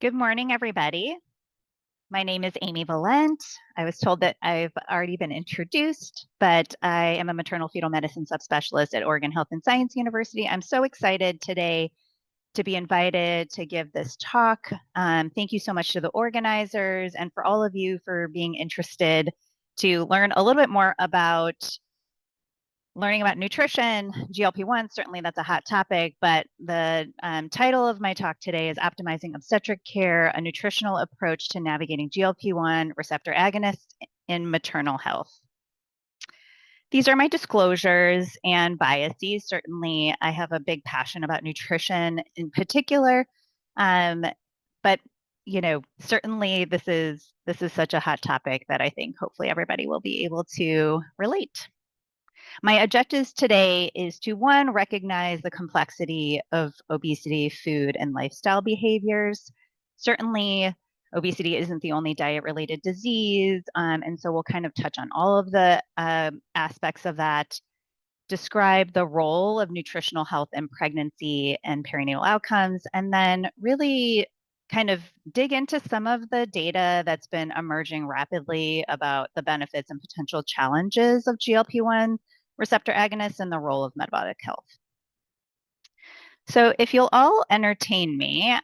Good morning, everybody. My name is Amy Valent. I was told that I've already been introduced, but I am a maternal fetal medicine subspecialist at Oregon Health and Science University. I'm so excited today to be invited to give this talk. Thank you so much to the organizers and for all of you for being interested to learn a little bit more about learning about nutrition, GLP-1, certainly that's a hot topic, but the title of my talk today is Optimizing Obstetric Care, a Nutritional Approach to Navigating GLP-1 Receptor Agonists in Maternal Health. These are my disclosures and biases. Certainly, I have a big passion about nutrition in particular, but certainly this is such a hot topic that I think hopefully everybody will be able to relate. My objectives today is to, one, recognize the complexity of obesity, food, and lifestyle behaviors. Certainly, obesity isn't the only diet-related disease, and so we'll kind of touch on all of the aspects of that, describe the role of nutritional health in pregnancy and perinatal outcomes, and then really kind of dig into some of the data that's been emerging rapidly about the benefits and potential challenges of GLP-1 receptor agonists and the role of metabolic health. So if you'll all entertain me,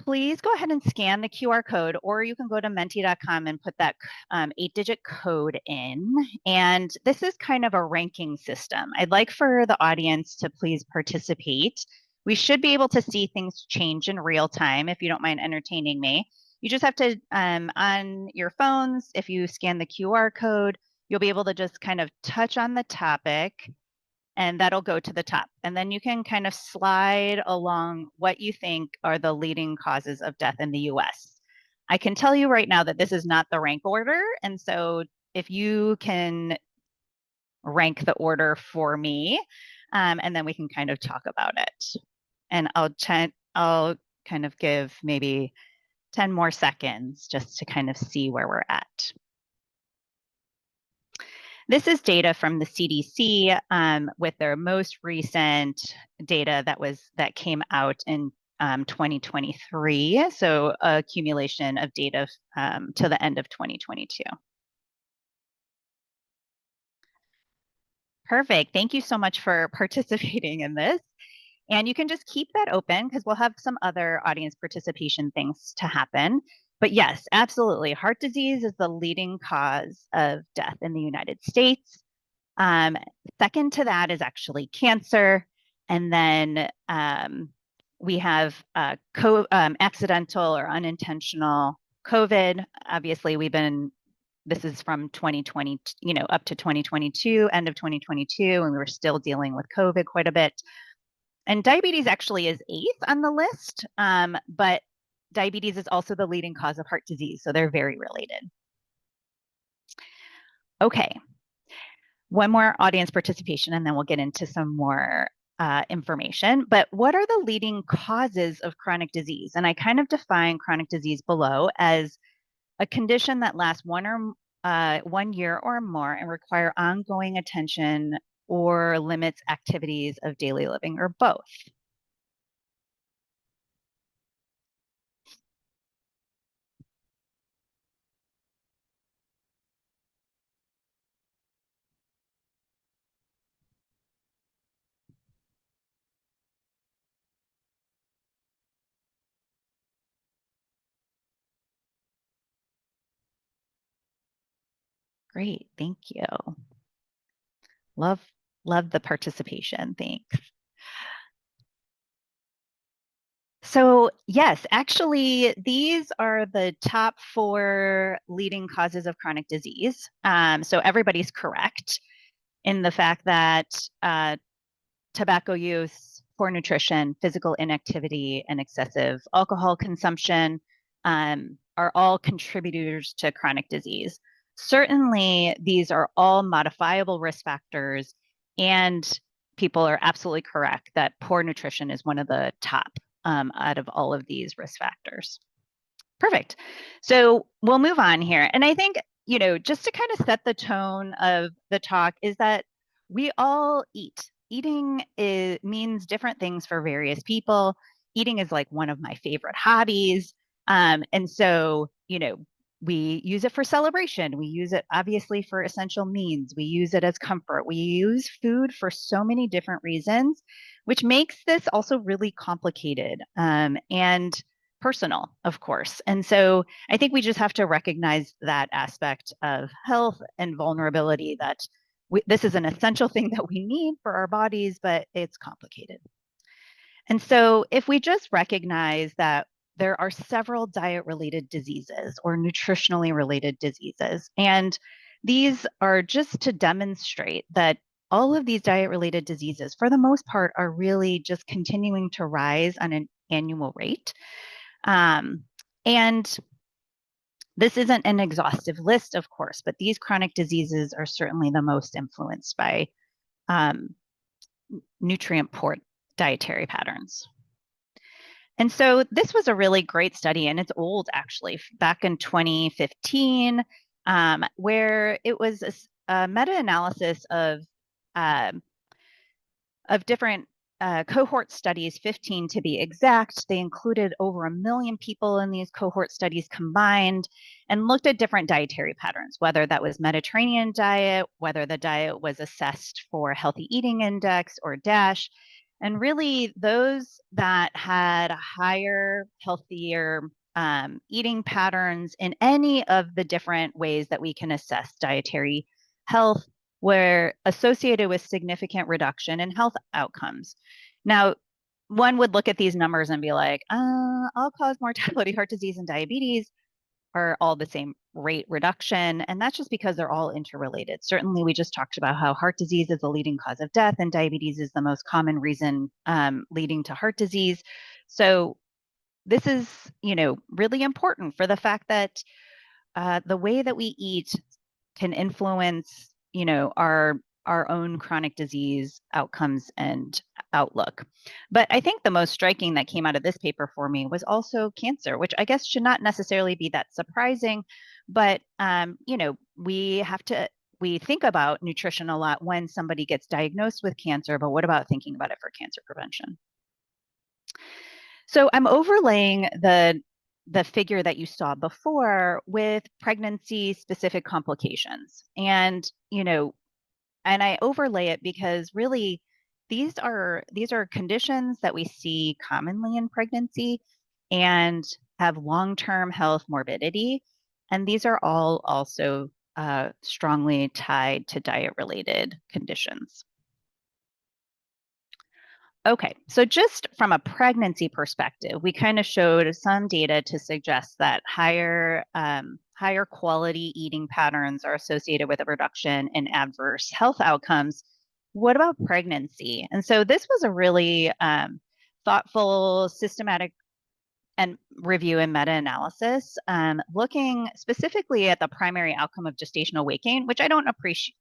please go ahead and scan the QR code, or you can go to menti.com and put that 8-digit code in. And this is kind of a ranking system. I'd like for the audience to please participate. We should be able to see things change in real time if you don't mind entertaining me. You just have to, on your phones, if you scan the QR code, you'll be able to just kind of touch on the topic and that'll go to the top. And then you can kind of slide along what you think are the leading causes of death in the US. I can tell you right now that this is not the rank order. And so if you can rank the order for me, and then we can kind of talk about it. And I'll kind of give maybe 10 more seconds just to kind of see where we're at. This is data from the CDC with their most recent data that came out in 2023. So accumulation of data to the end of 2022. Perfect. Thank you so much for participating in this. And you can just keep that open because we'll have some other audience participation things to happen. But yes, absolutely. Heart disease is the leading cause of death in the United States. Second to that is actually cancer. And then we have accidental or unintentional COVID. Obviously, this is from 2020, up to 2022, end of 2022, and we were still dealing with COVID quite a bit. And diabetes actually is 8th on the list, but diabetes is also the leading cause of heart disease, so they're very related. Okay, one more audience participation, and then we'll get into some more information. But what are the leading causes of chronic disease? And I kind of define chronic disease below as a condition that lasts 1 year or more and require ongoing attention or limits activities of daily living or both. Great, thank you. Love the participation, thanks. So yes, actually, these are the top 4 leading causes of chronic disease. So everybody's correct in the fact that tobacco use, poor nutrition, physical inactivity, and excessive alcohol consumption are all contributors to chronic disease. Certainly, these are all modifiable risk factors, and people are absolutely correct that poor nutrition is one of the top out of all of these risk factors. Perfect. So we'll move on here. And I think, just to kind of set the tone of the talk is that we all eat. Eating means different things for various people. eating is like one of my favorite hobbies. And so, we use it for celebration. We use it obviously for essential needs. We use it as comfort. We use food for so many different reasons, which makes this also really complicated and personal, of course. And so I think we just have to recognize that aspect of health and vulnerability, that this is an essential thing that we need for our bodies, but it's complicated. And so if we just recognize that there are several diet-related diseases or nutritionally related diseases, and these are just to demonstrate that all of these diet-related diseases, for the most part, are really just continuing to rise on an annual rate. And this isn't an exhaustive list, of course, but these chronic diseases are certainly the most influenced by nutrient-poor dietary patterns. And so this was a really great study, and it's old actually, back in 2015, where it was a meta-analysis of different cohort studies, 15 to be exact. They included over 1 million people in these cohort studies combined, and looked at different dietary patterns, whether that was Mediterranean diet, whether the diet was assessed for Healthy Eating Index or DASH. And really, those that had higher, healthier eating patterns in any of the different ways that we can assess dietary health were associated with significant reduction in health outcomes. Now, one would look at these numbers and be like, all-cause mortality, heart disease, and diabetes are all the same rate reduction. And that's just because they're all interrelated. Certainly, we just talked about how heart disease is the leading cause of death, and diabetes is the most common reason leading to heart disease. So this is, really important for the fact that the way that we eat can influence, our own chronic disease outcomes and outlook. But I think the most striking that came out of this paper for me was also cancer, which I guess should not necessarily be that surprising. But, we think about nutrition a lot when somebody gets diagnosed with cancer, but what about thinking about it for cancer prevention? So I'm overlaying the figure that you saw before with pregnancy-specific complications. And, and I overlay it because really these are conditions that we see commonly in pregnancy and have long-term health morbidity. And these are all also strongly tied to diet-related conditions. Okay, so just from a pregnancy perspective, we kind of showed some data to suggest that higher quality eating patterns are associated with a reduction in adverse health outcomes. What about pregnancy? And so this was a really thoughtful, systematic and review and meta-analysis, looking specifically at the primary outcome of gestational weight gain, which I don't appreciate,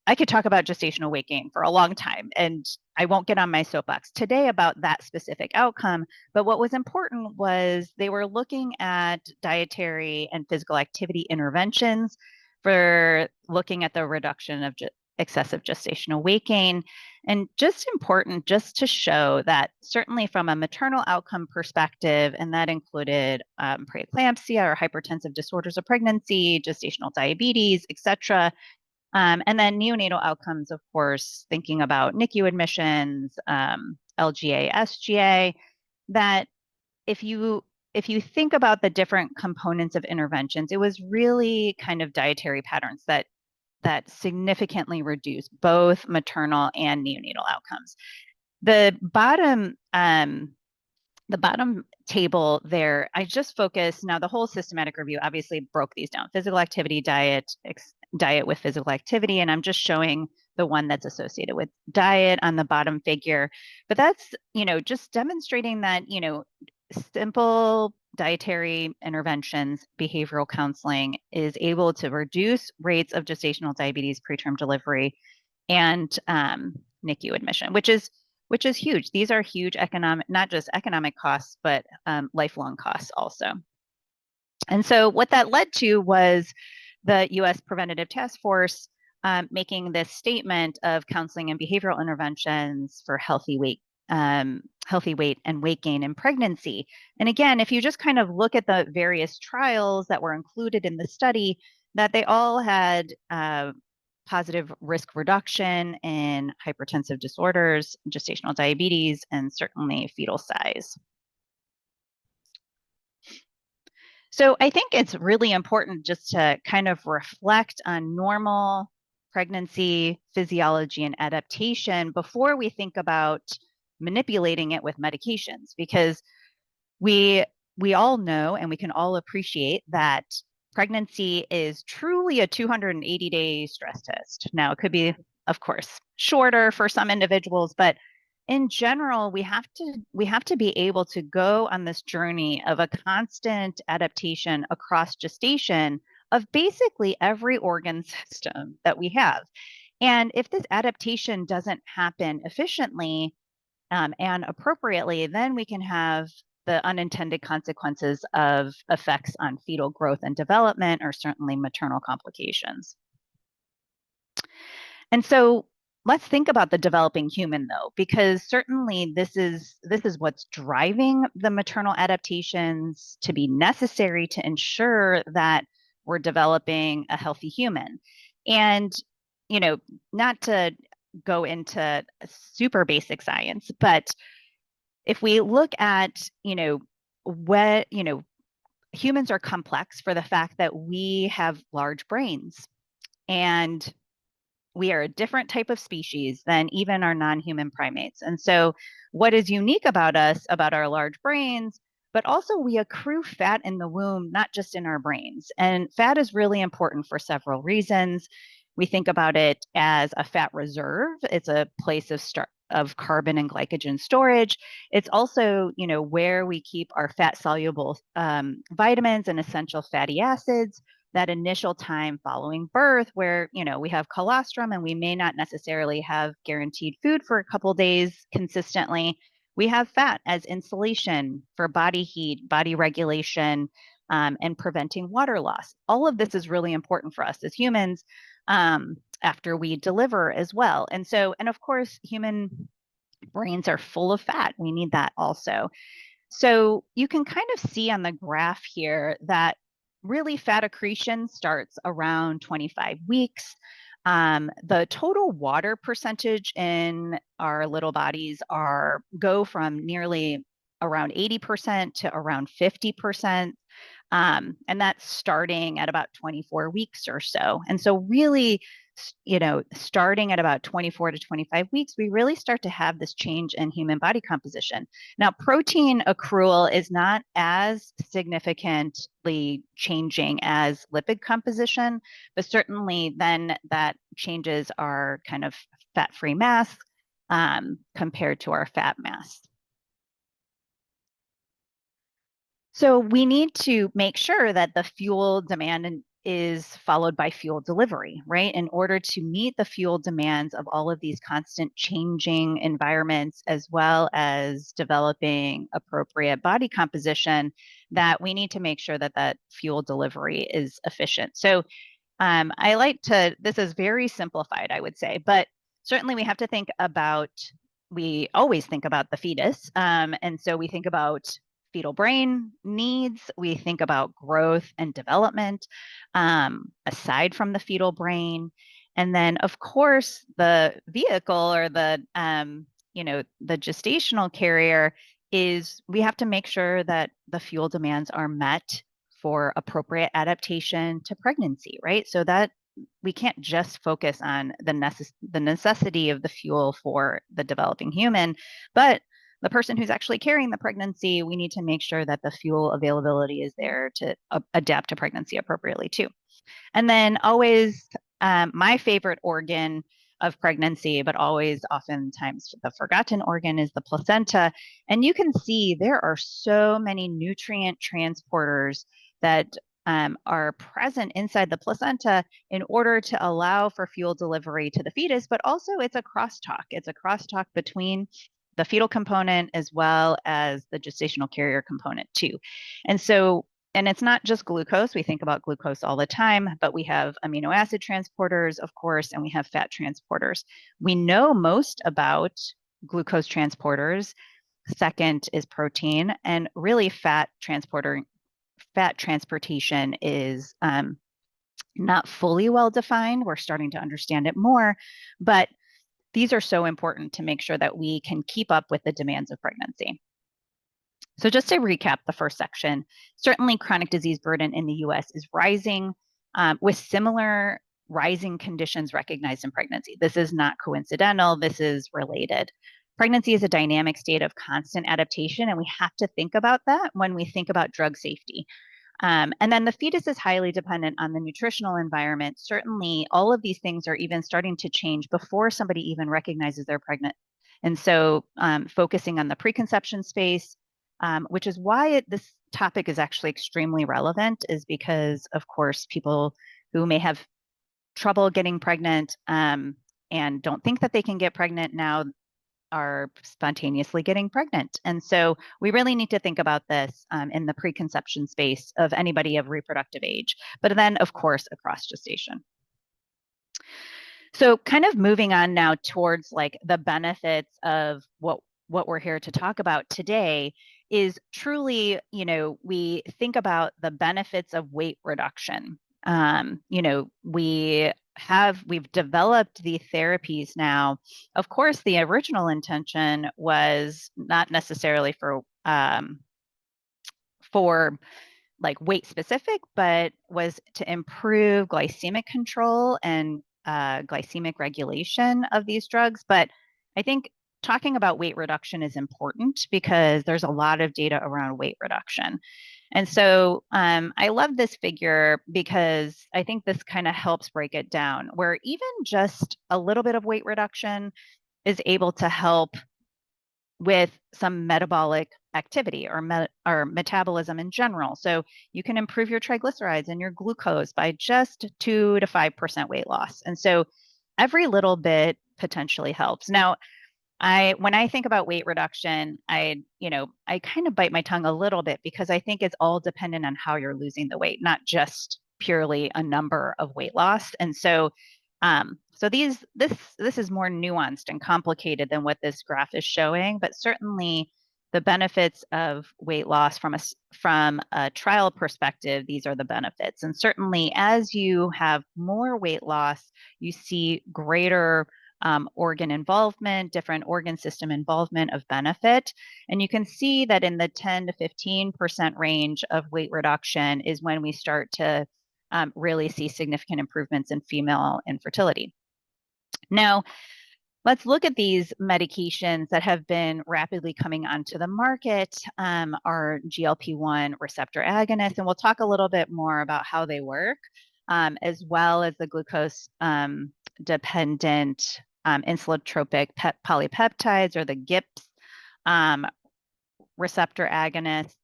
I could talk about gestational weight gain for a long time, and I won't get on my soapbox today about that specific outcome. But what was important was they were looking at dietary and physical activity interventions for looking at the reduction of excessive gestational weight gain. And just important just to show that certainly from a maternal outcome perspective, and that included preeclampsia or hypertensive disorders of pregnancy, gestational diabetes, et cetera. And then neonatal outcomes, of course, thinking about NICU admissions, LGA, SGA, that if you think about the different components of interventions, it was really kind of dietary patterns that significantly reduce both maternal and neonatal outcomes. The bottom table there, I just focused, now the whole systematic review obviously broke these down, physical activity, diet with physical activity, and I'm just showing the one that's associated with diet on the bottom figure. But that's, just demonstrating that, simple dietary interventions, behavioral counseling is able to reduce rates of gestational diabetes, preterm delivery, and NICU admission, which is huge. These are huge economic, not just economic costs, but lifelong costs also. And so what that led to was the U.S. Preventative Task Force making this statement of counseling and behavioral interventions for healthy weight healthy weight and weight gain in pregnancy. And again, if you just kind of look at the various trials that were included in the study, that they all had positive risk reduction in hypertensive disorders, gestational diabetes, and certainly fetal size. So I think it's really important just to kind of reflect on normal pregnancy physiology and adaptation before we think about manipulating it with medications, because we all know and we can all appreciate that pregnancy is truly a 280-day stress test. Now, it could be, of course, shorter for some individuals, but in general, we have to be able to go on this journey of a constant adaptation across gestation of basically every organ system that we have. And if this adaptation doesn't happen efficiently and appropriately, then we can have the unintended consequences of effects on fetal growth and development, or certainly maternal complications. And so let's think about the developing human, though, because certainly this is what's driving the maternal adaptations to be necessary to ensure that we're developing a healthy human. And, you know, not to go into super basic science, but if we look at, humans are complex for the fact that we have large brains, and we are a different type of species than even our non-human primates. And so what is unique about us, about our large brains, but also we accrue fat in the womb, not just in our brains. And fat is really important for several reasons. We think about it as a fat reserve. It's a place of carbon and glycogen storage. It's also, where we keep our fat soluble vitamins and essential fatty acids. That initial time following birth where, we have colostrum and we may not necessarily have guaranteed food for a couple days consistently. We have fat as insulation for body heat, body regulation, and preventing water loss. All of this is really important for us as humans after we deliver as well. And of course, human brains are full of fat. We need that also. So you can kind of see on the graph here that really fat accretion starts around 25 weeks. The total water percentage in our little bodies go from nearly around 80% to around 50%. And that's starting at about 24 weeks or so. And so really, starting at about 24 to 25 weeks, we really start to have this change in human body composition. Now, protein accrual is not as significantly changing as lipid composition, but certainly then that changes our kind of fat-free mass compared to our fat mass. So we need to make sure that the fuel demand is followed by fuel delivery, right? In order to meet the fuel demands of all of these constant changing environments, as well as developing appropriate body composition, that we need to make sure that that fuel delivery is efficient. So this is very simplified, I would say, but certainly we always think about the fetus. And so we think about fetal brain needs, we think about growth and development aside from the fetal brain. And then, of course, the vehicle or the gestational carrier we have to make sure that the fuel demands are met for appropriate adaptation to pregnancy, right? So that we can't just focus on the necessity of the fuel for the developing human, but the person who's actually carrying the pregnancy, we need to make sure that the fuel availability is there to adapt to pregnancy appropriately too. And then always my favorite organ of pregnancy, but always oftentimes the forgotten organ, is the placenta. And you can see there are so many nutrient transporters that are present inside the placenta in order to allow for fuel delivery to the fetus, but also it's a crosstalk. It's a crosstalk between the fetal component as well as the gestational carrier component too. And it's not just glucose. We think about glucose all the time, but we have amino acid transporters, of course, and we have fat transporters. We know most about glucose transporters. Second is protein, and really fat transportation is not fully well defined. We're starting to understand it more, but these are so important to make sure that we can keep up with the demands of pregnancy. So just to recap the first section, certainly chronic disease burden in the US is rising with similar rising conditions recognized in pregnancy. This is not coincidental, this is related. Pregnancy is a dynamic state of constant adaptation, and we have to think about that when we think about drug safety. And then the fetus is highly dependent on the nutritional environment. Certainly, all of these things are even starting to change before somebody even recognizes they're pregnant. And so, focusing on the preconception space, which is why this topic is actually extremely relevant, is because, of course, people who may have trouble getting pregnant and don't think that they can get pregnant now are spontaneously getting pregnant. And so we really need to think about this in the preconception space of anybody of reproductive age, but then, of course, across gestation. So kind of moving on now towards like the benefits of what we're here to talk about today is truly, we think about the benefits of weight reduction. We've developed the therapies now. Of course, the original intention was not necessarily for like weight specific, but was to improve glycemic control and glycemic regulation of these drugs. But I think talking about weight reduction is important because there's a lot of data around weight reduction. And so I love this figure because I think this kind of helps break it down, where even just a little bit of weight reduction is able to help with some metabolic activity or metabolism in general. So you can improve your triglycerides and your glucose by just 2 to 5% weight loss. And so every little bit potentially helps. Now, when I think about weight reduction, I kind of bite my tongue a little bit because I think it's all dependent on how you're losing the weight, not just purely a number of weight loss. And so this is more nuanced and complicated than what this graph is showing, but certainly the benefits of weight loss from a trial perspective, these are the benefits. And certainly as you have more weight loss, you see greater organ involvement, different organ system involvement of benefit. And you can see that in the 10 to 15% range of weight reduction is when we start to really see significant improvements in female infertility. Now, let's look at these medications that have been rapidly coming onto the market, our GLP-1 receptor agonists, and we'll talk a little bit more about how they work, as well as the glucose dependent insulotropic polypeptides, or the GIPs receptor agonists,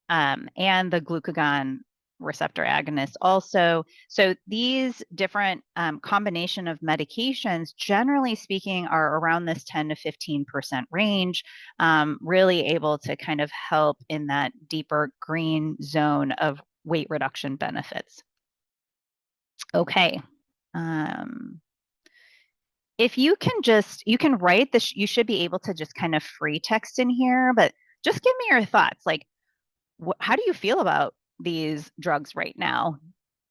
and the glucagon receptor agonists also. So these different combination of medications, generally speaking, are around this 10 to 15% range, really able to kind of help in that deeper green zone of weight reduction benefits. Okay. If you can write this, you should be able to just kind of free text in here, but just give me your thoughts. Like, how do you feel about these drugs right now?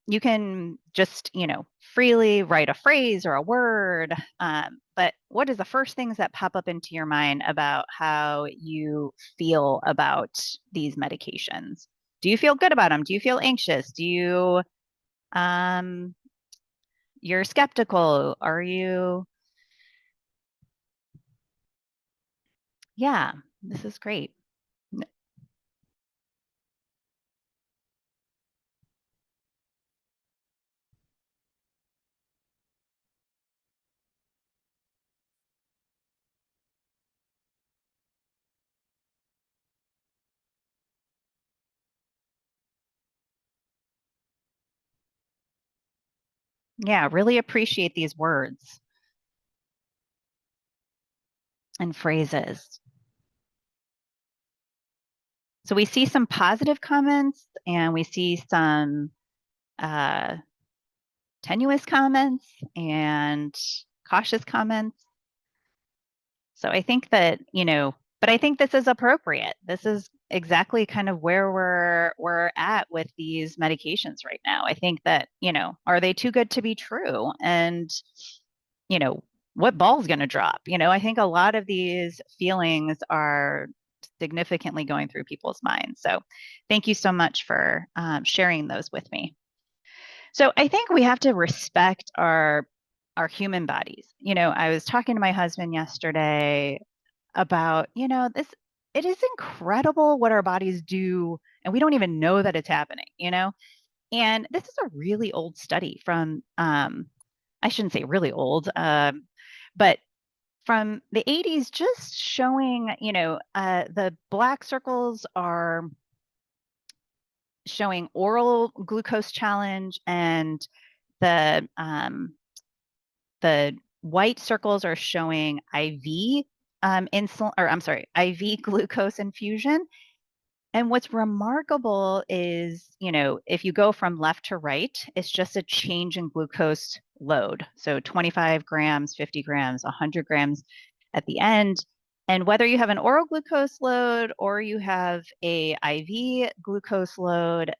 You can just, freely write a phrase or a word, but what is the first things that pop up into your mind about how you feel about these medications? Do you feel good about them? Do you feel anxious? You're skeptical? Are you? Yeah, this is great. Yeah, really appreciate these words and phrases. So we see some positive comments and we see some tenuous comments and cautious comments. So I think that, but I think this is appropriate. This is exactly kind of where we're at with these medications right now. I think that, are they too good to be true? And, you know, what ball's going to drop? I think a lot of these feelings are significantly going through people's minds. So thank you so much for sharing those with me. So I think we have to respect our human bodies. I was talking to my husband yesterday about, this, it is incredible what our bodies do, and we don't even know that it's happening. And this is a really old study from, I shouldn't say really old, but from the 80s, just showing, the black circles are showing oral glucose challenge, and the white circles are showing IV insulin, or I'm sorry, IV glucose infusion. And what's remarkable is, if you go from left to right, it's just a change in glucose load. So 25 grams, 50 grams, 100 grams at the end. And whether you have an oral glucose load or you have a IV glucose load,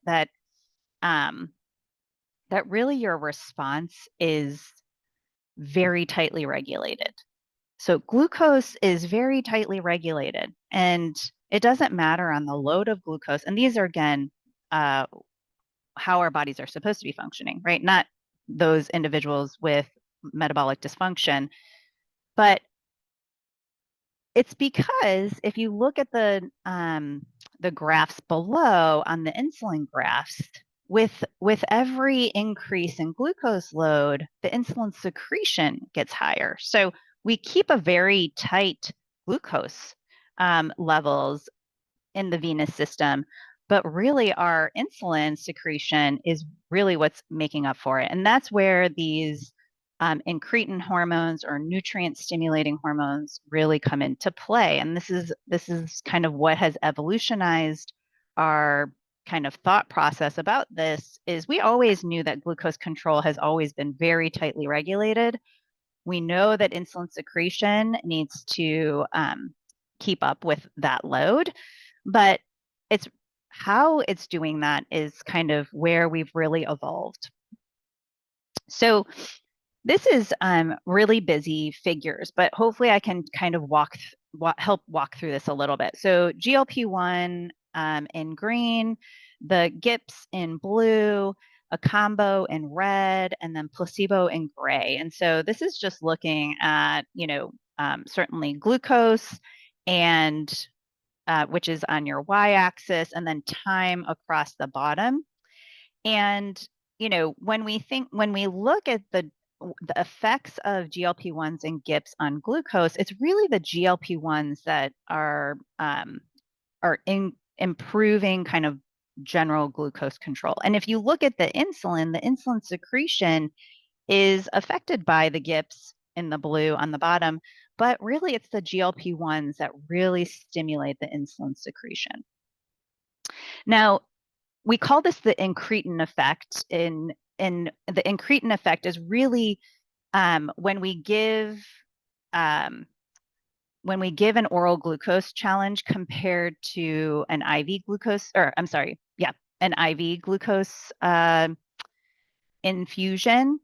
um, that really your response is very tightly regulated. So glucose is very tightly regulated, and it doesn't matter on the load of glucose. And these are, again, how our bodies are supposed to be functioning, right? Not those individuals with metabolic dysfunction. But it's because if you look at the graphs below on the insulin graphs, with every increase in glucose load, the insulin secretion gets higher. So we keep a very tight glucose levels in the venous system, but really our insulin secretion is really what's making up for it. And that's where these incretin hormones or nutrient stimulating hormones really come into play. And this is kind of what has evolutionized our kind of thought process about this. Is we always knew that glucose control has always been very tightly regulated. We know that insulin secretion needs to keep up with that load, but it's how it's doing that is kind of where we've really evolved. So this is really busy figures, but hopefully I can kind of help walk through this a little bit. So GLP-1 in green, the GIPs in blue, a combo in red, and then placebo in gray. And so this is just looking at, certainly glucose, and which is on your y-axis, and then time across the bottom. And when we look at the effects of GLP-1s and GIPs on glucose, it's really the GLP-1s that are improving kind of general glucose control. And if you look at the insulin secretion is affected by the GIPs in the blue on the bottom, but really it's the GLP-1s that really stimulate the insulin secretion. Now, we call this the incretin effect. And the incretin effect is really when we give an oral glucose challenge compared to an IV glucose, or I'm sorry, yeah, an IV glucose infusion.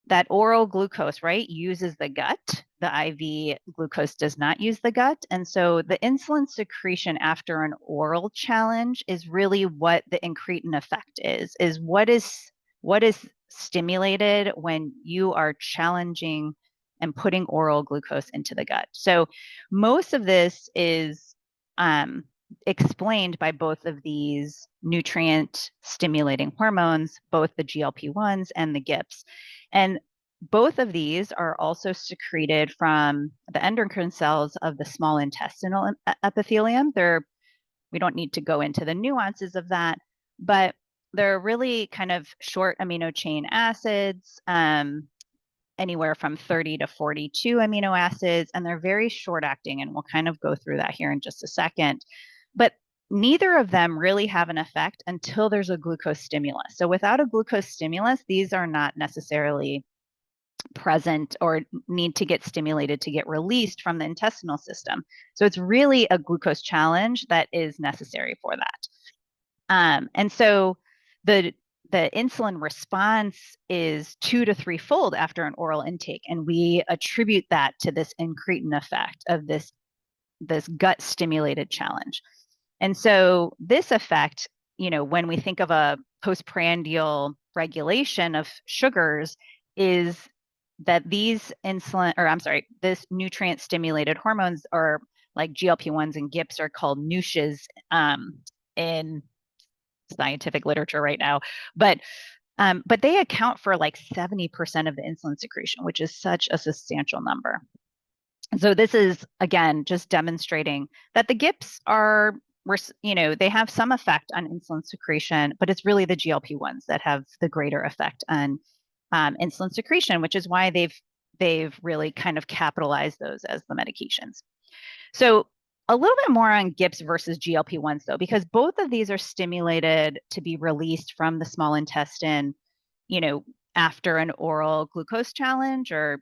That oral glucose, right, uses the gut. The IV glucose does not use the gut. And so the insulin secretion after an oral challenge is really what the incretin effect is what is stimulated when you are challenging and putting oral glucose into the gut. So most of this is explained by both of these nutrient stimulating hormones, both the GLP-1s and the GIPs. And both of these are also secreted from the endocrine cells of the small intestinal epithelium. We don't need to go into the nuances of that, but they're really kind of short amino chain acids, anywhere from 30 to 42 amino acids, and they're very short acting. And we'll kind of go through that here in just a second. But neither of them really have an effect until there's a glucose stimulus. So without a glucose stimulus, these are not necessarily present or need to get stimulated to get released from the intestinal system. So it's really a glucose challenge that is necessary for that. And so the insulin response is 2 to 3-fold after an oral intake, and we attribute that to this incretin effect of this gut stimulated challenge. And so this effect, when we think of a postprandial regulation of sugars, is that these this nutrient stimulated hormones, or like GLP-1s and GIPs, are called NUSHs in scientific literature right now. But they account for like 70% of the insulin secretion, which is such a substantial number. So this is, again, just demonstrating that the GIPs are, they have some effect on insulin secretion, but it's really the GLP-1s that have the greater effect on insulin secretion, which is why they've really kind of capitalized those as the medications. So a little bit more on GIPs versus GLP-1s, though, because both of these are stimulated to be released from the small intestine, after an oral glucose challenge or,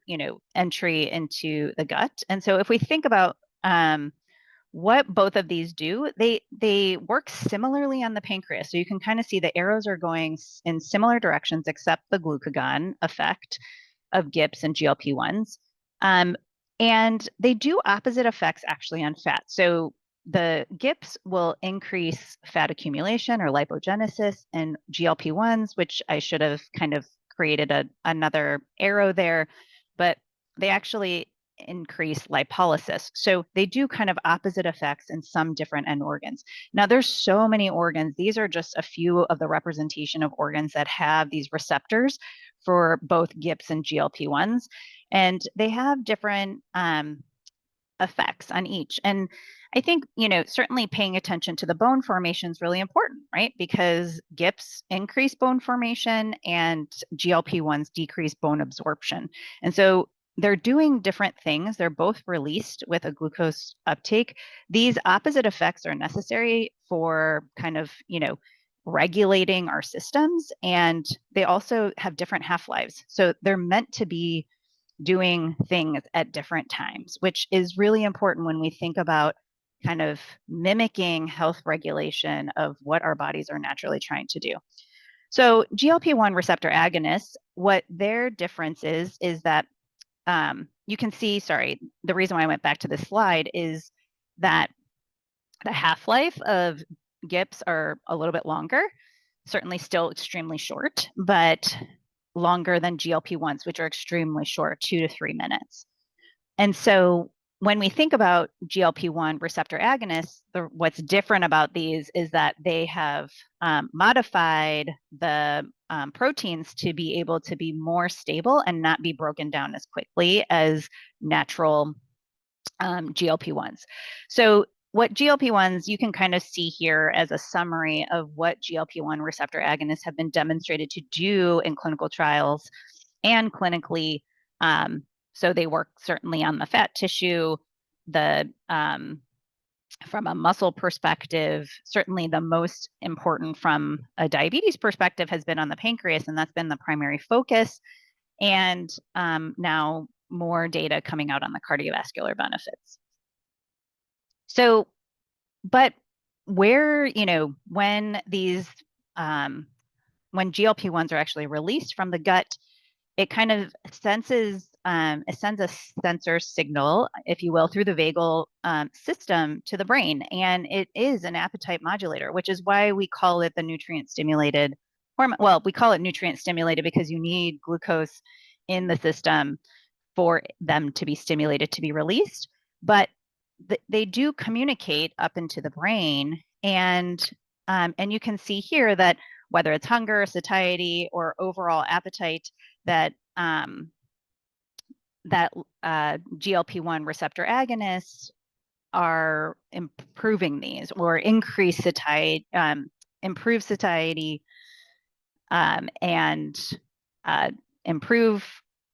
entry into the gut. And so if we think about what both of these do, they work similarly on the pancreas. So you can kind of see the arrows are going in similar directions, except the glucagon effect of GIPs and GLP-1s. And they do opposite effects actually on fat. So the GIPs will increase fat accumulation or lipogenesis, and GLP-1s, which I should have kind of created another arrow there, but they actually increase lipolysis. So they do kind of opposite effects in some different end organs. Now there's so many organs. These are just a few of the representation of organs that have these receptors for both GIPs and GLP-1s. And they have different effects on each. And I think, certainly paying attention to the bone formation is really important, right? Because GIPs increase bone formation and GLP-1s decrease bone absorption. And so they're doing different things. They're both released with a glucose uptake. These opposite effects are necessary for kind of, regulating our systems. And they also have different half-lives. So they're meant to be doing things at different times, which is really important when we think about kind of mimicking health regulation of what our bodies are naturally trying to do. So GLP-1 receptor agonists, what their difference is that you can see, the reason why I went back to this slide is that the half-life of GIPs are a little bit longer, certainly still extremely short, but longer than GLP-1s, which are extremely short, 2 to 3 minutes. And so when we think about GLP-1 receptor agonists, what's different about these is that they have modified the proteins to be able to be more stable and not be broken down as quickly as natural GLP-1s. So what GLP-1s, you can kind of see here as a summary of what GLP-1 receptor agonists have been demonstrated to do in clinical trials and clinically. So they work certainly on the fat tissue, from a muscle perspective. Certainly the most important from a diabetes perspective has been on the pancreas, and that's been the primary focus. And now more data coming out on the cardiovascular benefits. So, but where, when these, when GLP-1s are actually released from the gut, it kind of senses, it sends a sensor signal, if you will, through the vagal system to the brain. And it is an appetite modulator, which is why we call it the nutrient stimulated hormone. Well, we call it nutrient stimulated because you need glucose in the system for them to be stimulated to be released. But they do communicate up into the brain, and you can see here that whether it's hunger, satiety, or overall appetite, that GLP-1 receptor agonists are improving these, or increase satiety, improve satiety, and improve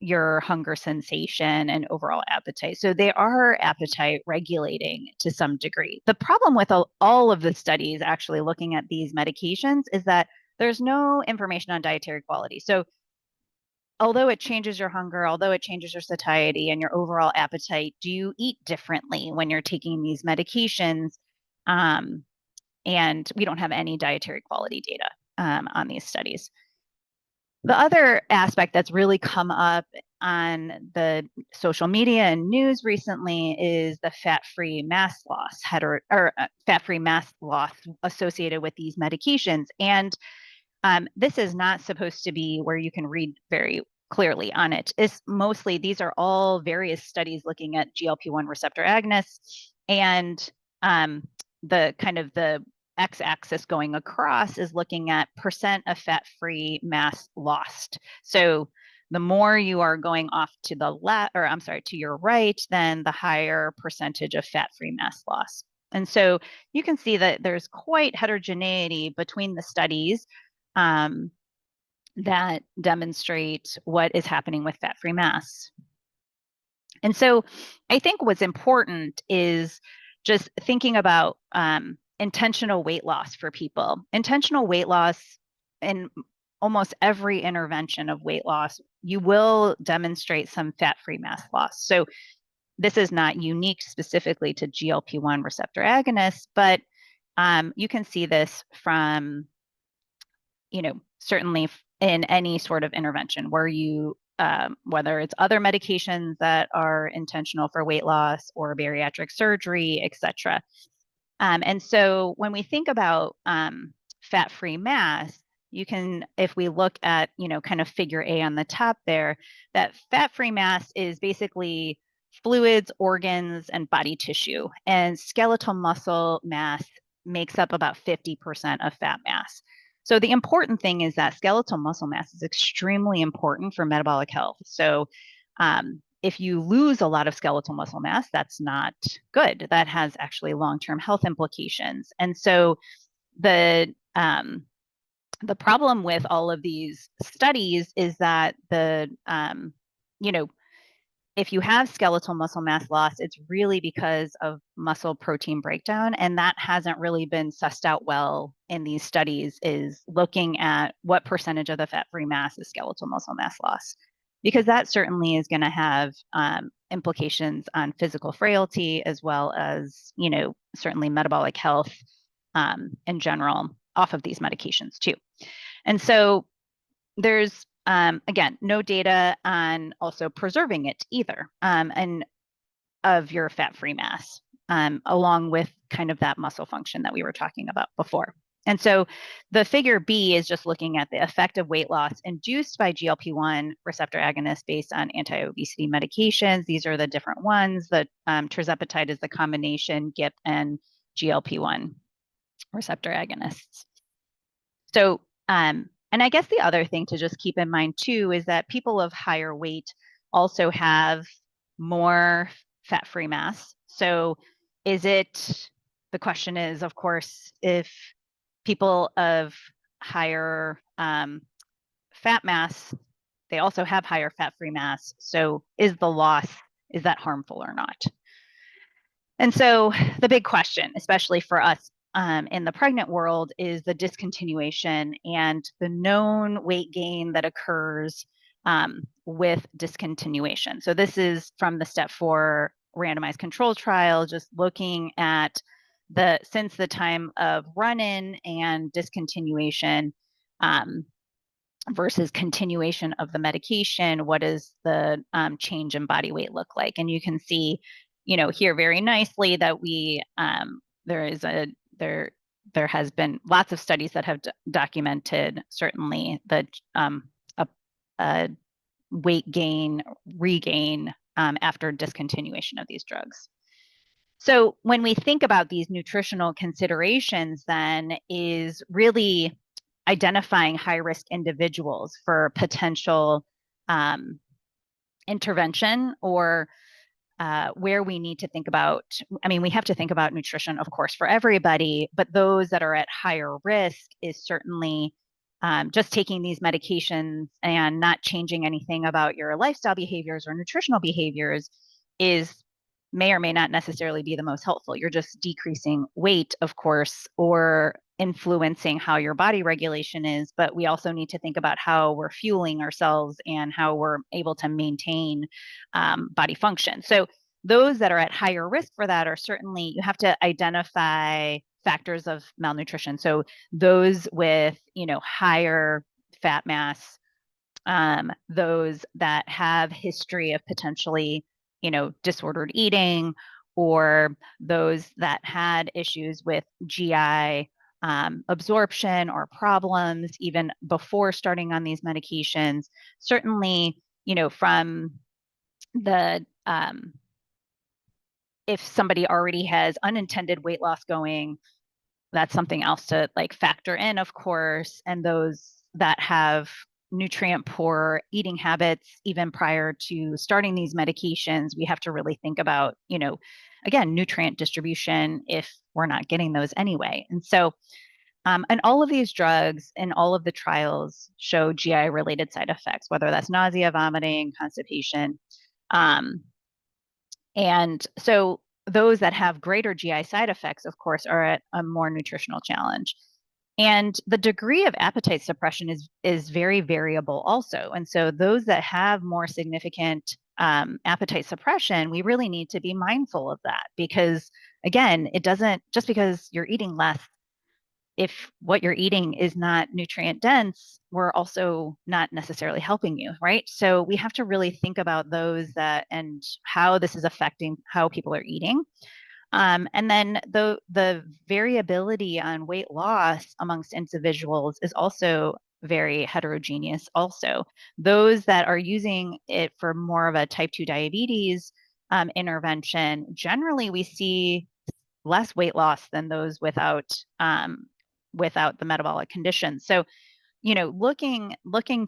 your hunger sensation and overall appetite. So they are appetite regulating to some degree. The problem with all of the studies actually looking at these medications is that there's no information on dietary quality. So although it changes your hunger, although it changes your satiety and your overall appetite, do you eat differently when you're taking these medications? And we don't have any dietary quality data on these studies. The other aspect that's really come up on the social media and news recently is the fat-free mass loss fat-free mass loss associated with these medications. And this is not supposed to be where you can read very clearly on it. It's mostly, these are all various studies looking at GLP-1 receptor agonists, and the kind of the x-axis going across is looking at percent of fat-free mass lost. So the more you are going off to the left, or I'm sorry, to your right, then the higher percentage of fat-free mass loss. And so you can see that there's quite heterogeneity between the studies that demonstrate what is happening with fat-free mass. And so I think what's important is just thinking about intentional weight loss for people. Intentional weight loss, in almost every intervention of weight loss, you will demonstrate some fat-free mass loss. So this is not unique specifically to GLP-1 receptor agonists, but you can see this from, certainly in any sort of intervention where you, whether it's other medications that are intentional for weight loss or bariatric surgery, et cetera. And so when we think about fat-free mass, you can, if we look at, kind of figure A on the top there, that fat-free mass is basically fluids, organs, and body tissue. And skeletal muscle mass makes up about 50% of fat mass. So the important thing is that skeletal muscle mass is extremely important for metabolic health. So if you lose a lot of skeletal muscle mass, that's not good. That has actually long-term health implications. And so the problem with all of these studies is that if you have skeletal muscle mass loss, it's really because of muscle protein breakdown. And that hasn't really been sussed out well in these studies, is looking at what percentage of the fat-free mass is skeletal muscle mass loss, because that certainly is going to have implications on physical frailty, as well as, certainly metabolic health in general off of these medications too. And so there's, again, no data on also preserving it either, and of your fat-free mass, along with kind of that muscle function that we were talking about before. And so the figure B is just looking at the effect of weight loss induced by GLP-1 receptor agonists based on anti-obesity medications. These are the different ones. The tirzepatide is the combination GIP and GLP-1 receptor agonists. So, and I guess the other thing to just keep in mind too is that people of higher weight also have more fat-free mass. So the question is, of course, if people of higher fat mass, they also have higher fat-free mass. So is that harmful or not? And so the big question, especially for us in the pregnant world, is the discontinuation and the known weight gain that occurs with discontinuation. So this is from the step 4 randomized control trial, just looking at since the time of run-in and discontinuation versus continuation of the medication, what does the change in body weight look like? And you can see, here very nicely that there has been lots of studies that have documented certainly the weight gain, regain after discontinuation of these drugs. So when we think about these nutritional considerations, then is really identifying high-risk individuals for potential intervention, or where we need to think about, we have to think about nutrition, of course, for everybody, but those that are at higher risk is certainly just taking these medications and not changing anything about your lifestyle behaviors or nutritional behaviors may or may not necessarily be the most helpful. You're just decreasing weight, of course, or influencing how your body regulation is, but we also need to think about how we're fueling ourselves and how we're able to maintain body function. So those that are at higher risk for that are certainly, you have to identify factors of malnutrition. So those with, higher fat mass, those that have history of potentially, disordered eating, or those that had issues with GI absorption or problems even before starting on these medications. Certainly, from the if somebody already has unintended weight loss going, that's something else to like factor in, of course. And those that have nutrient poor eating habits, even prior to starting these medications, we have to really think about, again, nutrient distribution if we're not getting those anyway. And so, and all of these drugs and all of the trials show GI related side effects, whether that's nausea, vomiting, constipation. And so those that have greater GI side effects, of course, are at a more nutritional challenge. And the degree of appetite suppression is very variable also. And so those that have more significant appetite suppression, we really need to be mindful of that, because again, it doesn't, just because you're eating less, if what you're eating is not nutrient dense, we're also not necessarily helping you, right? So we have to really think about those that and how this is affecting how people are eating. And then the variability on weight loss amongst individuals is also very heterogeneous also. Those that are using it for more of a type 2 diabetes intervention, generally we see less weight loss than those without the metabolic condition. So, looking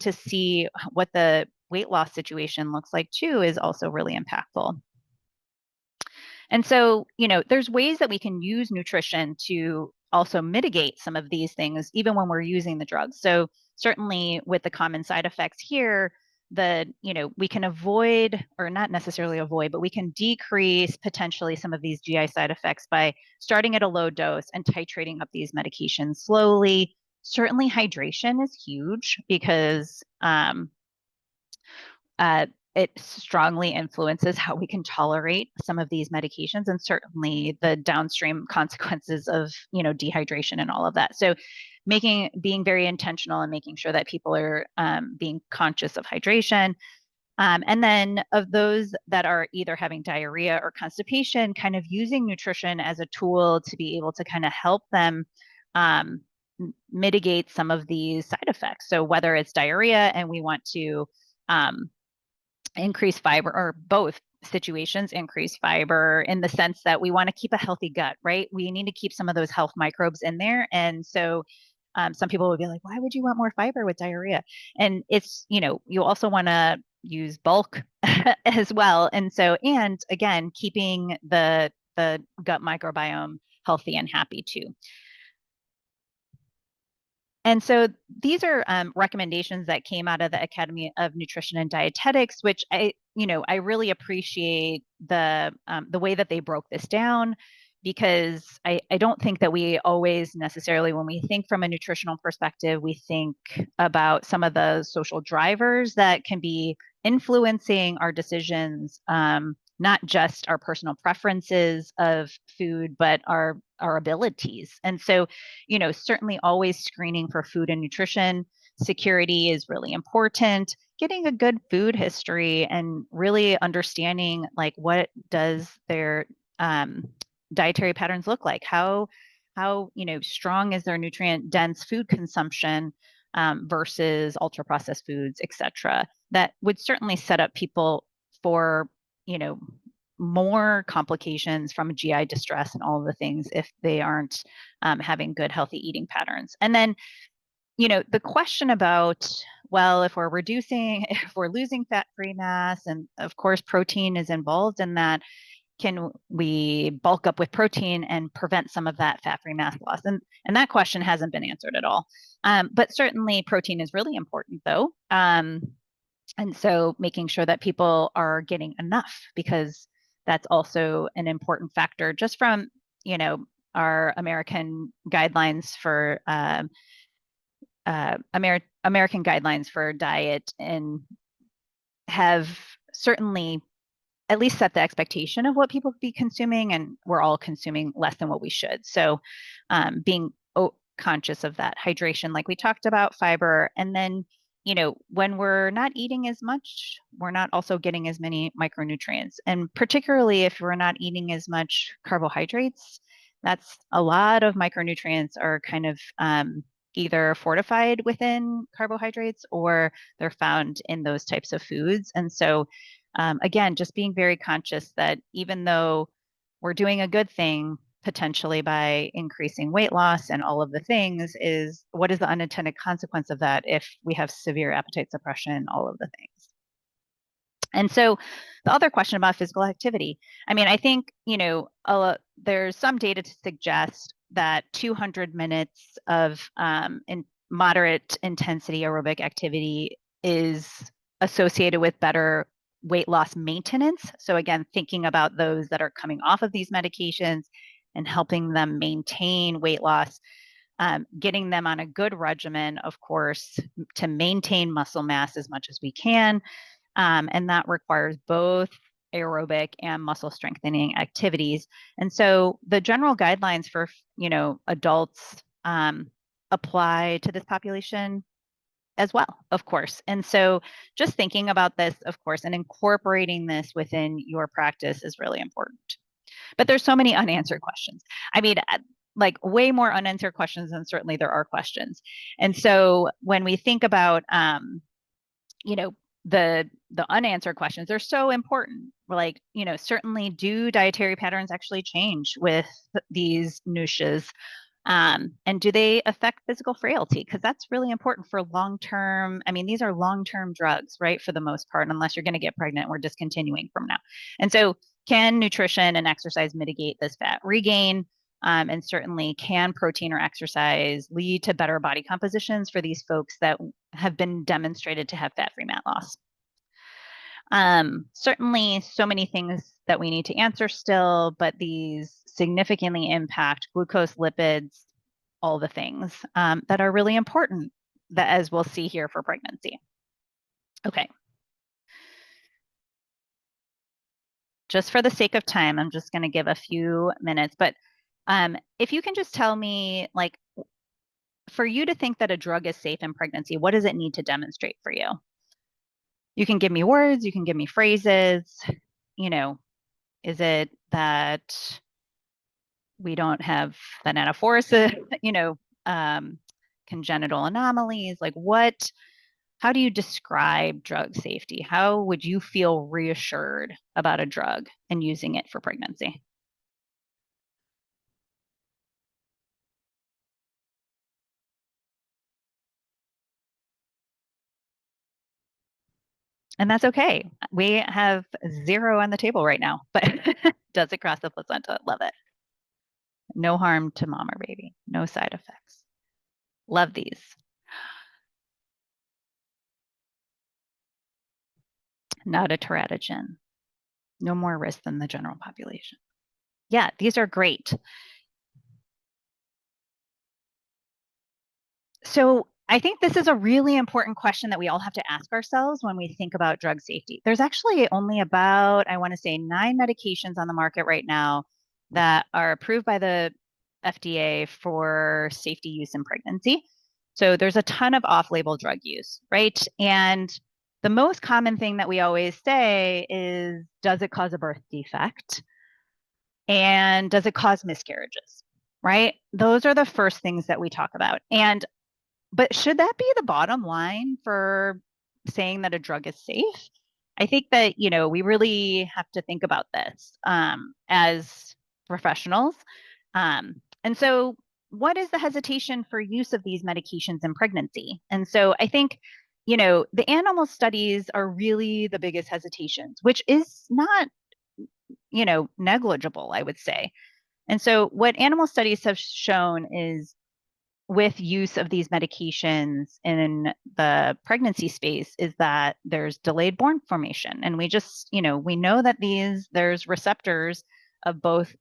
to see what the weight loss situation looks like too is also really impactful. And so, there's ways that we can use nutrition to also mitigate some of these things, even when we're using the drugs. So certainly with the common side effects here, we can avoid, or not necessarily avoid, but we can decrease potentially some of these GI side effects by starting at a low dose and titrating up these medications slowly. Certainly hydration is huge, because it strongly influences how we can tolerate some of these medications, and certainly the downstream consequences of, dehydration and all of that. So being very intentional and making sure that people are being conscious of hydration. And then of those that are either having diarrhea or constipation, kind of using nutrition as a tool to be able to kind of help them mitigate some of these side effects. So whether it's diarrhea and we want to increase fiber, or both situations, increase fiber in the sense that we want to keep a healthy gut, right? We need to keep some of those health microbes in there. And so some people will be like, why would you want more fiber with diarrhea? And it's, you also want to use bulk as well. And so, and again, keeping the gut microbiome healthy and happy too. And so these are recommendations that came out of the Academy of Nutrition and Dietetics, which I really appreciate the way that they broke this down, because I don't think that we always necessarily, when we think from a nutritional perspective, we think about some of the social drivers that can be influencing our decisions, not just our personal preferences of food, but our abilities. And so, certainly always screening for food and nutrition security is really important. Getting a good food history and really understanding like what does their dietary patterns look like, how strong is their nutrient dense food consumption versus ultra processed foods, etc. That would certainly set up people for more complications from GI distress and all of the things if they aren't having good healthy eating patterns. And then the question about, well, if we're losing fat-free mass, and of course protein is involved in that, can we bulk up with protein and prevent some of that fat-free mass loss? And that question hasn't been answered at all. But certainly protein is really important though. And so making sure that people are getting enough, because that's also an important factor, just from, our American guidelines for American guidelines for diet and have certainly at least set the expectation of what people be consuming, and we're all consuming less than what we should. So being conscious of that hydration, like we talked about, fiber, and then when we're not eating as much, we're not also getting as many micronutrients. And particularly if we're not eating as much carbohydrates, that's a lot of micronutrients are kind of either fortified within carbohydrates or they're found in those types of foods. And so again, just being very conscious that even though we're doing a good thing potentially by increasing weight loss and all of the things, is what is the unintended consequence of that if we have severe appetite suppression, all of the things. And so the other question about physical activity, I mean, I think, there's some data to suggest that 200 minutes of in moderate intensity aerobic activity is associated with better weight loss maintenance. So again, thinking about those that are coming off of these medications and helping them maintain weight loss, getting them on a good regimen, of course, to maintain muscle mass as much as we can. And that requires both aerobic and muscle strengthening activities. And so the general guidelines for, adults apply to this population as well, of course. And so just thinking about this, of course, and incorporating this within your practice is really important. But there's so many unanswered questions. I mean, like way more unanswered questions than certainly there are questions. And so when we think about, the unanswered questions, they're so important. Like, certainly do dietary patterns actually change with these NUSHs? And do they affect physical frailty? Because that's really important for long-term. I mean, these are long-term drugs, right? For the most part, unless you're going to get pregnant, we're discontinuing from now. And so can nutrition and exercise mitigate this fat regain? And certainly can protein or exercise lead to better body compositions for these folks that have been demonstrated to have fat-free mat loss? Certainly so many things that we need to answer still, but these significantly impact glucose, lipids, all the things that are really important, that as we'll see here for pregnancy. Okay. Just for the sake of time, I'm just going to give a few minutes, but if you can just tell me, like, for you to think that a drug is safe in pregnancy, what does it need to demonstrate for you? You can give me words, you can give me phrases, is it that we don't have the anaphoresis, congenital anomalies? Like how do you describe drug safety? How would you feel reassured about a drug and using it for pregnancy? And that's okay. We have 0 on the table right now, but does it cross the placenta? Love it. No harm to mom or baby. No side effects. Love these. Not a teratogen. No more risk than the general population. Yeah, these are great. So I think this is a really important question that we all have to ask ourselves when we think about drug safety. There's actually only about, I want to say, 9 medications on the market right now that are approved by the FDA for safety use in pregnancy. So there's a ton of off-label drug use, right? And the most common thing that we always say is, does it cause a birth defect? And does it cause miscarriages? Right? Those are the first things that we talk about. But should that be the bottom line for saying that a drug is safe? I think that, we really have to think about this as professionals. And so what is the hesitation for use of these medications in pregnancy? And so I think, the animal studies are really the biggest hesitations, which is not, negligible, I would say. And so what animal studies have shown is with use of these medications in the pregnancy space is that there's delayed born formation. And we just, we know that there's receptors of both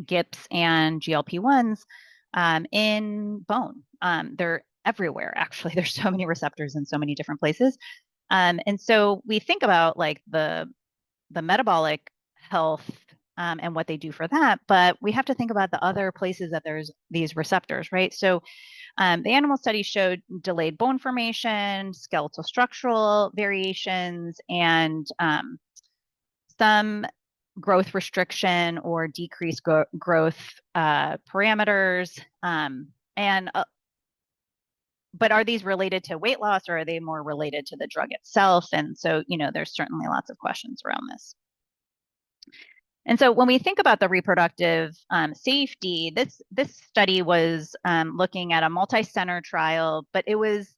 GIPs and GLP-1s in bone. They're everywhere, actually. There's so many receptors in so many different places. And so we think about like the metabolic health and what they do for that, but we have to think about the other places that there's these receptors, right? So the animal study showed delayed bone formation, skeletal structural variations, and some growth restriction or decreased growth parameters. And but are these related to weight loss, or are they more related to the drug itself? And so, there's certainly lots of questions around this. And so when we think about the reproductive safety, this study was looking at a multi-center trial, but it was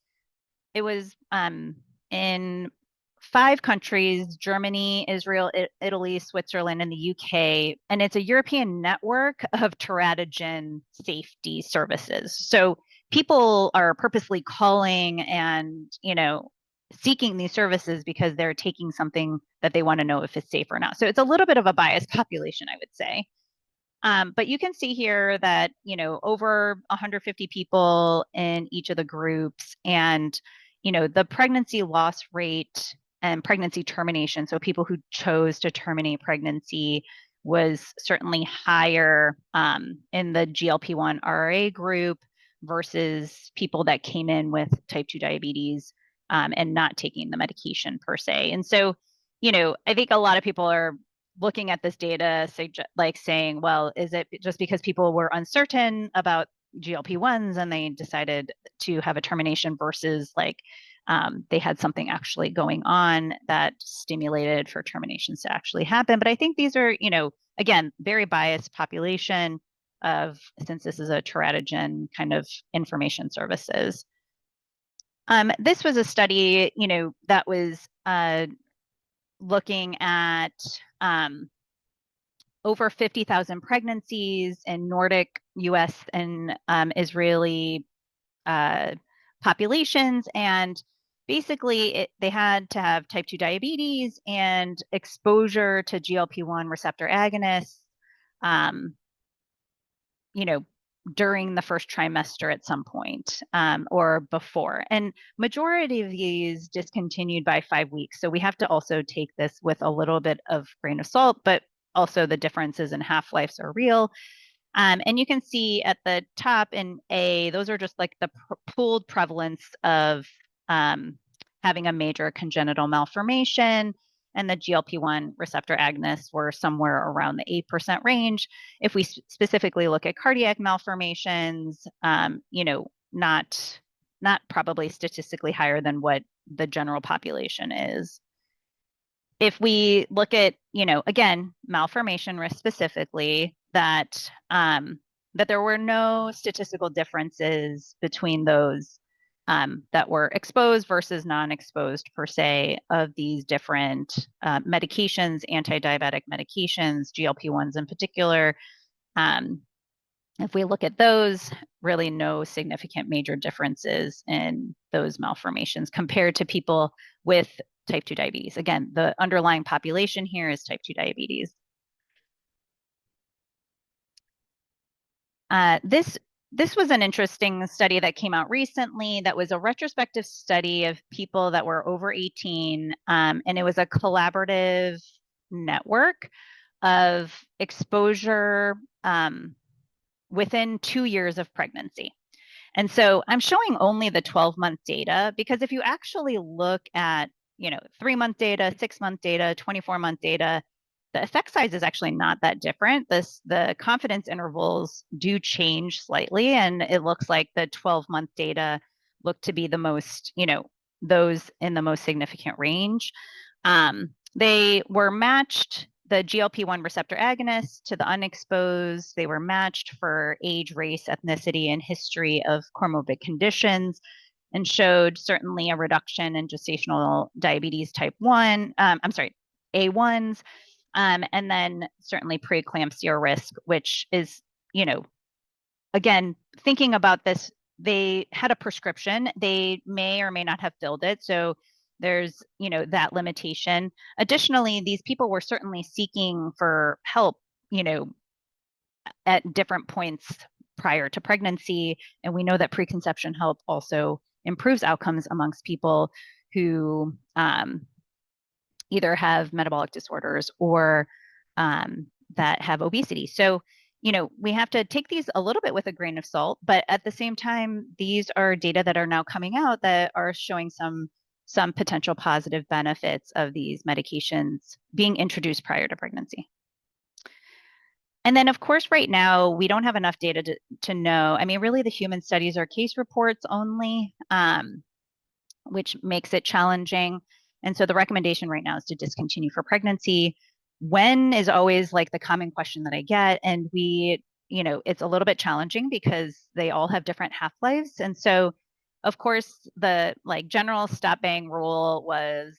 in 5 countries: Germany, Israel, Italy, Switzerland, and the UK. And it's a European network of teratogen safety services. So people are purposely calling and, seeking these services because they're taking something that they want to know if it's safe or not. So it's a little bit of a biased population, I would say. But you can see here that, over 150 people in each of the groups, and, the pregnancy loss rate and pregnancy termination, so people who chose to terminate pregnancy, was certainly higher in the GLP-1RA group versus people that came in with type 2 diabetes and not taking the medication per se. And so, I think a lot of people are looking at this data, saying, well, is it just because people were uncertain about GLP-1s and they decided to have a termination versus they had something actually going on that stimulated for terminations to actually happen? But I think these are, again, very biased population since this is a teratogen kind of information services. This was a study, that was looking at over 50,000 pregnancies in Nordic, US, and Israeli populations. And basically, they had to have type 2 diabetes and exposure to GLP-1 receptor agonists, during the first trimester at some point or before. And majority of these discontinued by 5 weeks. So we have to also take this with a little bit of grain of salt, but also the differences in half-lives are real. And you can see at the top in A, those are just like the pooled prevalence of having a major congenital malformation, and the GLP-1 receptor agonists were somewhere around the 8% range. If we specifically look at cardiac malformations, not probably statistically higher than what the general population is. If we look at, again, malformation risk specifically, that there were no statistical differences between those that were exposed versus non-exposed per se of these different medications, anti-diabetic medications, GLP-1s in particular. If we look at those, really no significant major differences in those malformations compared to people with type 2 diabetes. Again, the underlying population here is type 2 diabetes. This was an interesting study that came out recently that was a retrospective study of people that were over 18, and it was a collaborative network of exposure within 2 years of pregnancy. And so I'm showing only the 12-month data because if you actually look at 3-month data, 6-month data, 24-month data, the effect size is actually not that different. The confidence intervals do change slightly, and it looks like the 12-month data look to be the most, those in the most significant range. They were matched, the GLP-1 receptor agonists, to the unexposed. They were matched for age, race, ethnicity, and history of comorbid conditions, and showed certainly a reduction in gestational diabetes type 1, A1s, and then certainly preeclampsia risk, which is, again, thinking about this, they had a prescription. They may or may not have filled it. So there's, that limitation. Additionally, these people were certainly seeking for help, at different points prior to pregnancy. And we know that preconception help also improves outcomes amongst people who either have metabolic disorders or that have obesity. So, we have to take these a little bit with a grain of salt, but at the same time, these are data that are now coming out that are showing some potential positive benefits of these medications being introduced prior to pregnancy. And then, of course, right now, we don't have enough data to know. I mean, really, the human studies are case reports only, which makes it challenging. And so the recommendation right now is to discontinue for pregnancy. When is always like the common question that I get. And it's a little bit challenging because they all have different half-lives. And so, of course, the general stop bang rule was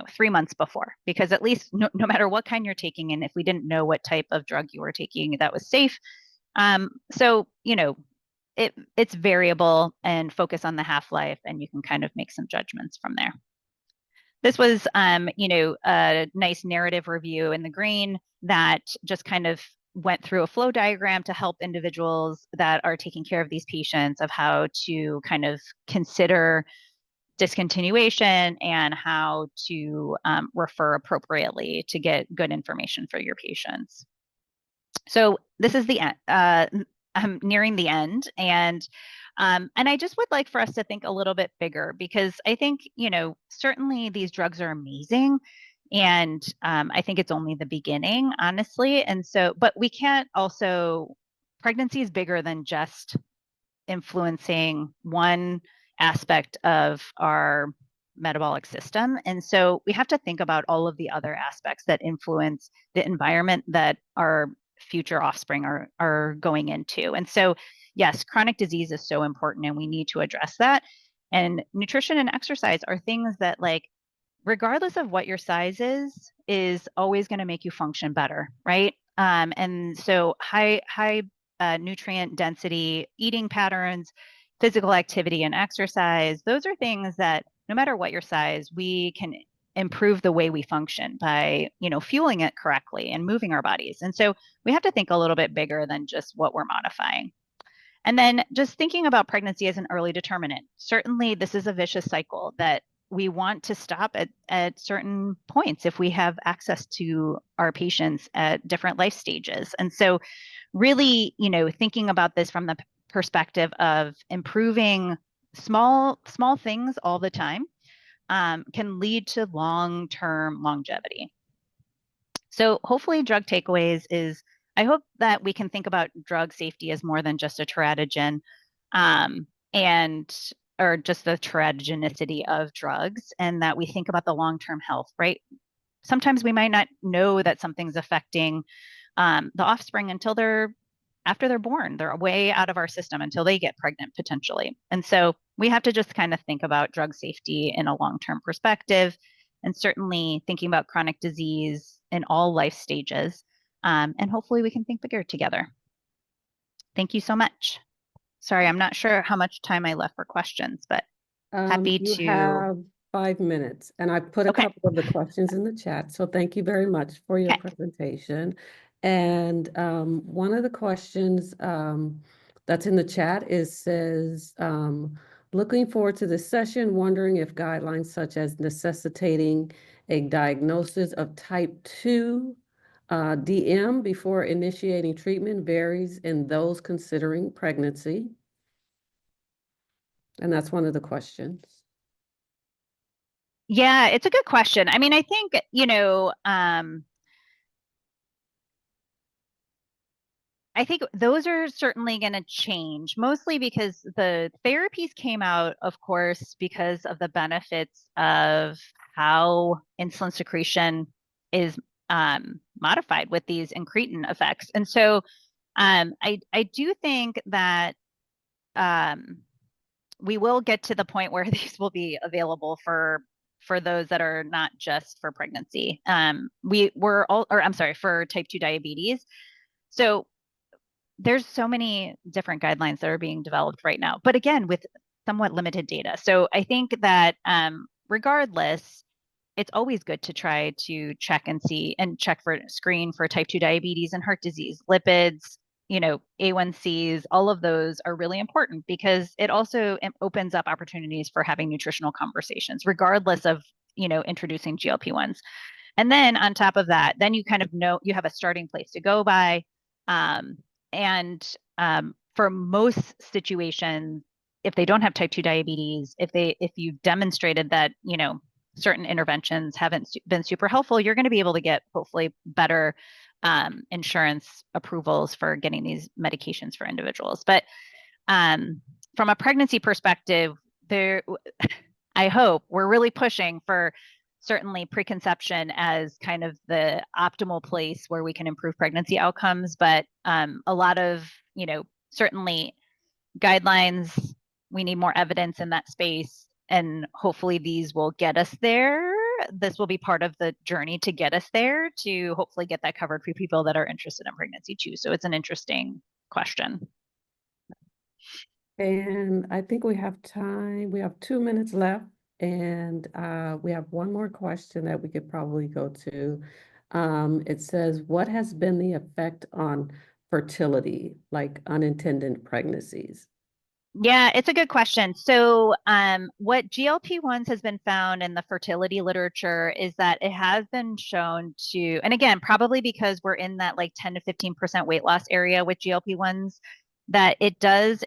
3 months before, because at least no matter what kind you're taking, and if we didn't know what type of drug you were taking, that was safe. So it's variable, and focus on the half-life, and you can kind of make some judgments from there. This was, a nice narrative review in the green that just kind of went through a flow diagram to help individuals that are taking care of these patients of how to kind of consider discontinuation and how to refer appropriately to get good information for your patients. So this is the end. I'm nearing the end, and I just would like for us to think a little bit bigger, because I think certainly these drugs are amazing, and I think it's only the beginning, honestly. And so, but we can't also, pregnancy is bigger than just influencing one aspect of our metabolic system. And so we have to think about all of the other aspects that influence the environment that our future offspring are going into. And so, yes, chronic disease is so important, and we need to address that. And nutrition and exercise are things that, regardless of what your size is always going to make you function better, right? And so high nutrient density eating patterns, physical activity, and exercise, those are things that no matter what your size, we can improve the way we function by, fueling it correctly and moving our bodies. And so we have to think a little bit bigger than just what we're modifying. And then just thinking about pregnancy as an early determinant. Certainly, this is a vicious cycle that we want to stop at certain points if we have access to our patients at different life stages. And so really, thinking about this from the perspective of improving small things all the time can lead to long-term longevity. So hopefully drug takeaways is, I hope that we can think about drug safety as more than just a teratogen or just the teratogenicity of drugs, and that we think about the long-term health, right? Sometimes we might not know that something's affecting the offspring after they're born. They're way out of our system until they get pregnant, potentially. And so we have to just kind of think about drug safety in a long-term perspective, and certainly thinking about chronic disease in all life stages. And hopefully we can think bigger together. Thank you so much. Sorry, I'm not sure how much time I left for questions, but happy to. You have 5 minutes, and I put a couple of the questions in the chat. So thank you very much for your presentation. And one of the questions that's in the chat says, looking forward to this session, wondering if guidelines such as necessitating a diagnosis of type 2 DM before initiating treatment varies in those considering pregnancy. And that's one of the questions. Yeah, it's a good question. I mean, I think, I think those are certainly going to change, mostly because the therapies came out, of course, because of the benefits of how insulin secretion is modified with these incretin effects. And so I do think that we will get to the point where these will be available for those that are not just for pregnancy. For type 2 diabetes. So there's so many different guidelines that are being developed right now, but again, with somewhat limited data. So I think that regardless, it's always good to try to check and screen for type 2 diabetes and heart disease, lipids, A1Cs, all of those are really important because it also opens up opportunities for having nutritional conversations, regardless of, introducing GLP-1s. And then on top of that, then you kind of know you have a starting place to go by. Um, and for most situations, if they don't have type 2 diabetes, if you've demonstrated that, certain interventions haven't been super helpful, you're going to be able to get hopefully better insurance approvals for getting these medications for individuals. But from a pregnancy perspective, there, I hope we're really pushing for certainly preconception as kind of the optimal place where we can improve pregnancy outcomes. But a lot of, certainly guidelines, we need more evidence in that space. And hopefully these will get us there. This will be part of the journey to get us there to hopefully get that covered for people that are interested in pregnancy too. So it's an interesting question. And I think we have time. We have 2 minutes left, and we have one more question that we could probably go to. It says, what has been the effect on fertility, like unintended pregnancies? Yeah, it's a good question. So, what GLP-1s has been found in the fertility literature is that it has been shown to, and again, probably because we're in that like 10 to 15% weight loss area with GLP-1s, that it does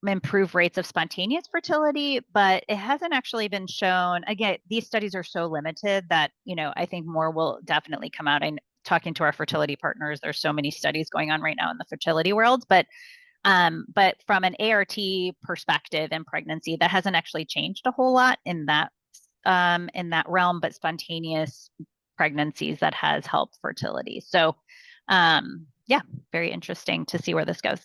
improve rates of spontaneous fertility, but it hasn't actually been shown. Again, these studies are so limited that, I think more will definitely come out. And talking to our fertility partners, there's so many studies going on right now in the fertility world, but from an ART perspective in pregnancy, that hasn't actually changed a whole lot in that realm, but spontaneous pregnancies that has helped fertility. So yeah, very interesting to see where this goes.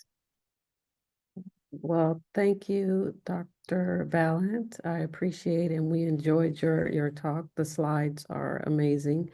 Well, thank you, Dr. Valent. I appreciate and we enjoyed your talk. The slides are amazing.